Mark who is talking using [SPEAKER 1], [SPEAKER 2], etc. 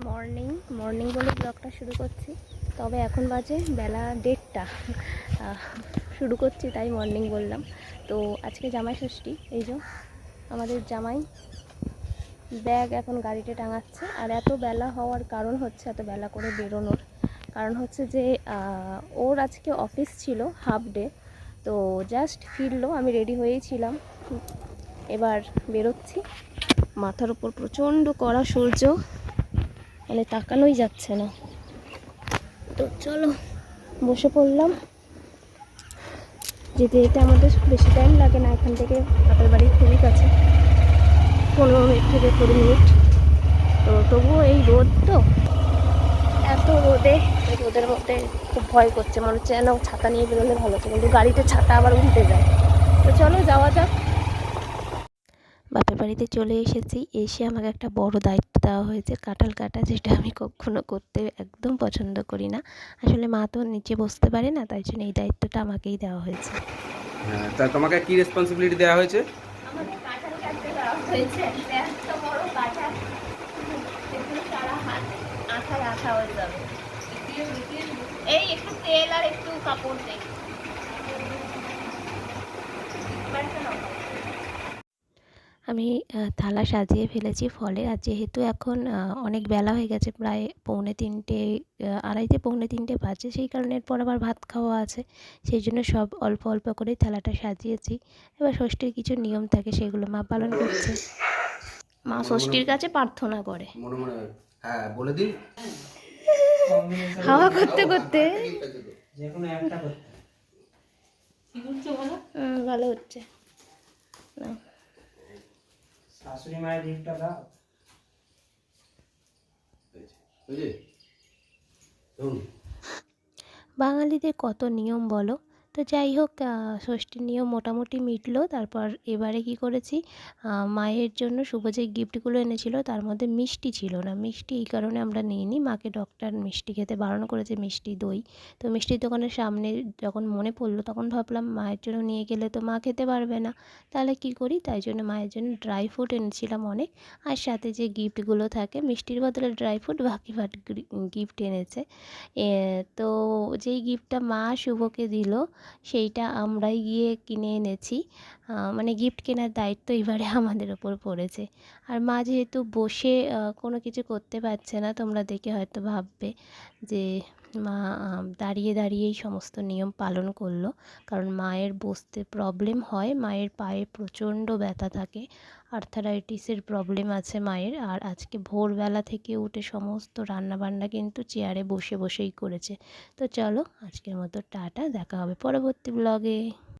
[SPEAKER 1] Morning morning বলে ব্লগটা শুরু করছি। তবে এখন বাজে বেলা 1:30। শুরু করছি তাই মর্নিং বললাম। তো আজকে জামাই ষষ্ঠী, এই যে আমাদের জামাই ব্যাগ এখন গাড়িতে টাঙাচ্ছে। আর এত বেলা হওয়ার কারণ হচ্ছে, এত বেলা করে বেরোনোর কারণ হচ্ছে যে ওর আজকে অফিস ছিল হাফ ডে, তো জাস্ট ফিরলো। আমি রেডি হয়েই ছিলাম, এবার বেরোচ্ছি। মাথার উপর প্রচণ্ড কড়া সূর্য, মানে তাকানোই যাচ্ছে না। তো চলো বসে পড়লাম। যেতে যেতে আমাদের বেশি টাইম লাগে না, এখান থেকে বাপের বাড়ি খুবই কাছে, 15 মিনিট থেকে 20 মিনিট। তো তবুও এই রোদ, তো এত রোদের মধ্যে খুব ভয় করছে, মনে হচ্ছে যেন ছাতা নিয়ে বেরোলে ভালো হতো, কিন্তু গাড়িতে ছাতা আবার উল্টে যায়। তো চলো যাওয়া যাক। বাপের বাড়িতে চলে এসেছি। এসে আমাকে একটা বড় দায়িত্ব দেওয়া হয়েছে, কাঁঠাল কাটা, যেটা আমি কখনো করতে একদম পছন্দ করি না। আসলে মা তো নিচে বসতে পারে না, তাই জন্য এই দায়িত্বটা আমাকেই দেওয়া হয়েছে।
[SPEAKER 2] হ্যাঁ, তা তোমাকে কি রেসপন্সিবিলিটি দেওয়া হয়েছে?
[SPEAKER 1] আমাকে কাঁঠাল কাটতে দেওয়া হয়েছে, এত বড় কাঁঠাল, এগুলো সারা হাত আঠায় আঠা হয়ে যাবে। এই একটু তেল আর একটু কাপড় দেই। আমি থালা সাজিয়ে ফেলেছি ফলে। আর যেহেতু এখন অনেক বেলা হয়ে গেছে, প্রায় 2:45, 2:30, 2:45 বাজে, সেই কারণে এরপর আবার ভাত খাওয়া আছে, সেই জন্য সব অল্প অল্প করেই থালাটা সাজিয়েছি। এবার ষষ্ঠীর কিছু নিয়ম থাকে, সেগুলো মা পালন করছে। মা
[SPEAKER 2] মনে মনে
[SPEAKER 1] ষষ্ঠীর কাছে প্রার্থনা করে।
[SPEAKER 2] মনে মনে হ্যাঁ বলে দিন।
[SPEAKER 1] হাওয়া করতে করতে
[SPEAKER 2] যেকোনো একটা করতে। কি করছো বলো?
[SPEAKER 1] ভালো হচ্ছে না।
[SPEAKER 2] শাশুড়ি মায়ের গিফটটা দাও। ওই যে শুনুন,
[SPEAKER 1] বাঙালিদের কত নিয়ম বলো। তো যাই হোক, ষষ্ঠীর নিয়ম মোটামুটি মিটলো। তারপর এবারে কি করেছি, মায়ের জন্য শুভ যে গিফটগুলো এনেছিল তার মধ্যে মিষ্টি ছিল না। মিষ্টি এই কারণে আমরা নিইনি, মাকে ডক্টর মিষ্টি খেতে বারণ করেছে, মিষ্টি দই। তো মিষ্টির দোকানের সামনে যখন মনে পড়লো, তখন ভাবলাম মায়ের জন্য নিয়ে গেলে তো মা খেতে পারবে না, তাহলে কি করি। তাই জন্য মায়ের জন্য ড্রাই ফ্রুট এনেছিলাম অনেক, আর সাথে যে গিফটগুলো থাকে, মিষ্টির বদলে ড্রাই ফ্রুট, বাকি গিফট এনেছে। তো যেই গিফটটা মা শুভকে দিল, সেইটা আমরাই গিয়ে কিনে এনেছি। মানে গিফট কেনার দায়িত্ব এবারে আমাদের ওপর পড়েছে। আর মা যেহেতু বসে কোনো কিছু করতে পারছে না, তোমরা দেখে হয়তো ভাববে যে মা দাঁড়িয়ে দাঁড়িয়েই সমস্ত নিয়ম পালন করলো, কারণ মায়ের বসতে প্রবলেম হয়, মায়ের পায়ে প্রচণ্ড ব্যথা থাকে, আর্থারাইটিসের প্রবলেম আছে মায়ের। আর আজকে ভোরবেলা থেকে উঠে সমস্ত রান্নাবান্না কিন্তু চেয়ারে বসে বসেই করেছে। তো চলো আজকের মতো টাটা, দেখা হবে পরবর্তী ব্লগে।